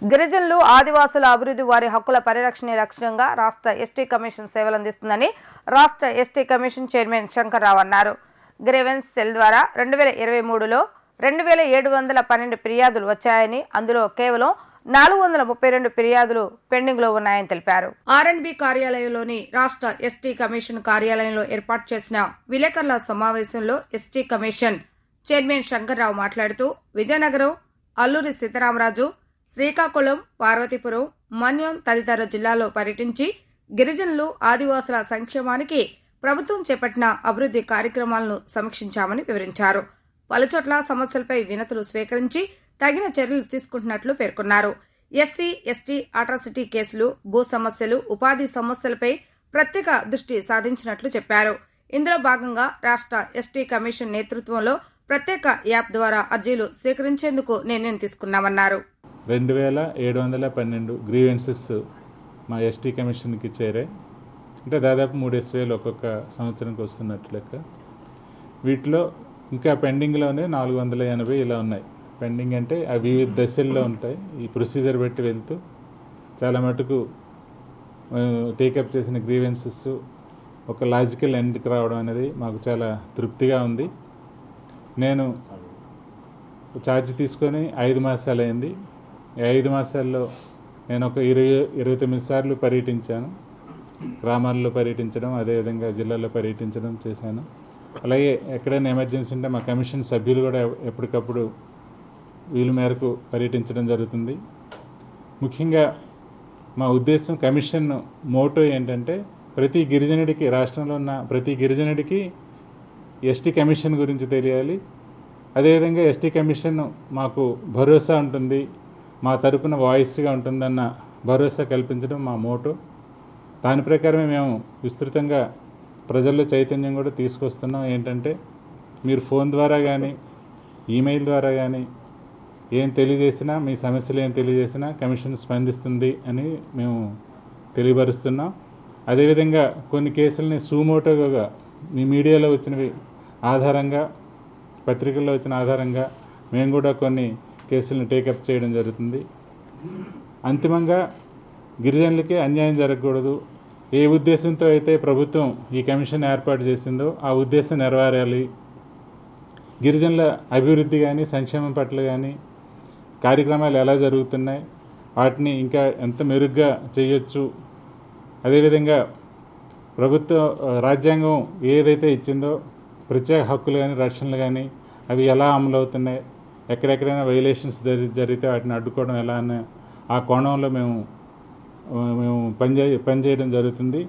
గిరిజనులు ఆదివాసుల అభివృద్ధి వారి హక్కుల పరిరక్షణ లక్ష్యంగా రాష్ట్ర ఎస్టీ కమిషన్ సేవలు అందిస్తుందని రాష్ట్ర ఎస్టీ కమిషన్ చైర్మన్ శంకర్రావు అన్నారు. గ్రీవెన్స్ సెల్ ద్వారా 2023లో 2712 ఫిర్యాదులు వచ్చాయని, అందులో కేవలం 432 ఫిర్యాదులు పెండింగ్ లో ఉన్నాయని తెలిపారు. ఆర్ఎండ్బి కార్యాలయంలోని రాష్ట్ర ఎస్టీ కమిషన్ కార్యాలయంలో ఏర్పాటు చేసిన విలేకరుల సమావేశంలో ఎస్టీ కమిషన్ చైర్మన్ శంకర్రావు మాట్లాడుతూ విజయనగరం, అల్లూరి సీతారామరాజు, శ్రీకాకుళం, పార్వతీపురం, మన్యం తదితర జిల్లాల్లో పర్యటించి గిరిజనులు, ఆదివాసుల సంక్షేమానికి ప్రభుత్వం చేపట్టిన అభివృద్ధి కార్యక్రమాలను సమీక్షించామని వివరించారు. పలుచోట్ల సమస్యలపై వినతులు స్వీకరించి తగిన చర్యలు తీసుకుంటున్నట్లు పేర్కొన్నారు. ఎస్సీ, ఎస్టీ అట్రాసిటీ కేసులు, భూ సమస్యలు, ఉపాధి సమస్యలపై ప్రత్యేక దృష్టి సాధించినట్లు చెప్పారు. ఇందులో భాగంగా రాష్ట్ర ఎస్టీ కమిషన్ నేతృత్వంలో ప్రత్యేక యాప్ ద్వారా అర్జీలు స్వీకరించేందుకు నిర్ణయం తీసుకున్నామన్నారు. 2712 గ్రీవెన్సెస్ మా ఎస్టీ కమిషన్కి చేరాయి. అంటే దాదాపు 3 SVలు ఒక్కొక్క సంవత్సరానికి వస్తున్నట్లు లెక్క. వీటిలో ఇంకా పెండింగ్లోనే 480 ఇలా ఉన్నాయి. పెండింగ్ అంటే అవి వివిధ దశల్లో ఉంటాయి. ఈ ప్రొసీజర్ బట్టి వెళ్తూ చాలా మటుకు టేకప్ చేసిన గ్రీవెన్సెస్ ఒక లాజికల్ ఎండ్కి రావడం అనేది మాకు చాలా తృప్తిగా ఉంది. నేను ఛార్జ్ తీసుకొని 5 మాసాలు అయింది. ఈ 5 మాసాల్లో నేను ఒక 29 సార్లు పర్యటించాను. గ్రామాల్లో పర్యటించడం, అదేవిధంగా జిల్లాల్లో పర్యటించడం చేశాను. అలాగే ఎక్కడైనా ఎమర్జెన్సీ ఉంటే మా కమిషన్ సభ్యులు కూడా ఎప్పటికప్పుడు వీలు మేరకు పర్యటించడం జరుగుతుంది. ముఖ్యంగా మా ఉద్దేశం, కమిషన్ మోటో ఏంటంటే ప్రతి గిరిజనుడికి, రాష్ట్రంలో ఉన్న ప్రతి గిరిజనుడికి ఎస్టీ కమిషన్ గురించి తెలియాలి. అదేవిధంగా ఎస్టీ కమిషన్ మాకు భరోసా ఉంటుంది, మా తరపున వాయిస్గా ఉంటుందన్న భరోసా కల్పించడం మా మోటో. దాని ప్రకారమే మేము విస్తృతంగా ప్రజల్లో చైతన్యం కూడా తీసుకొస్తున్నాం. ఏంటంటే మీరు ఫోన్ ద్వారా కానీ, ఈమెయిల్ ద్వారా కానీ ఏం తెలియజేసినా, మీ సమస్యలు ఏం తెలియజేసినా కమిషన్ స్పందిస్తుంది అని మేము తెలియపరుస్తున్నాం. అదేవిధంగా కొన్ని కేసులని సుమోటోగా మీ మీడియాలో వచ్చినవి ఆధారంగా, పత్రికల్లో వచ్చిన ఆధారంగా మేము కూడా కొన్ని కేసులను టేకప్ చేయడం జరుగుతుంది. అంతిమంగా గిరిజనులకి అన్యాయం జరగకూడదు, ఏ ఉద్దేశంతో అయితే ప్రభుత్వం ఈ కమిషన్ ఏర్పాటు చేసిందో ఆ ఉద్దేశం నెరవేరాలి. గిరిజనుల అభివృద్ధి కానీ, సంక్షేమం పట్ల కానీ కార్యక్రమాలు ఎలా జరుగుతున్నాయి, వాటిని ఇంకా ఎంత మెరుగ్గా చేయొచ్చు, అదేవిధంగా ప్రభుత్వ రాజ్యాంగం ఏదైతే ఇచ్చిందో ప్రత్యేక హక్కులు కానీ, రక్షణలు కానీ అవి ఎలా అమలు అవుతున్నాయి, ఎక్కడెక్కడైనా వైలేషన్స్ జరిగితే వాటిని అడ్డుకోవడం ఎలా అనే ఆ కోణంలో మేము పనిచేయడం జరుగుతుంది.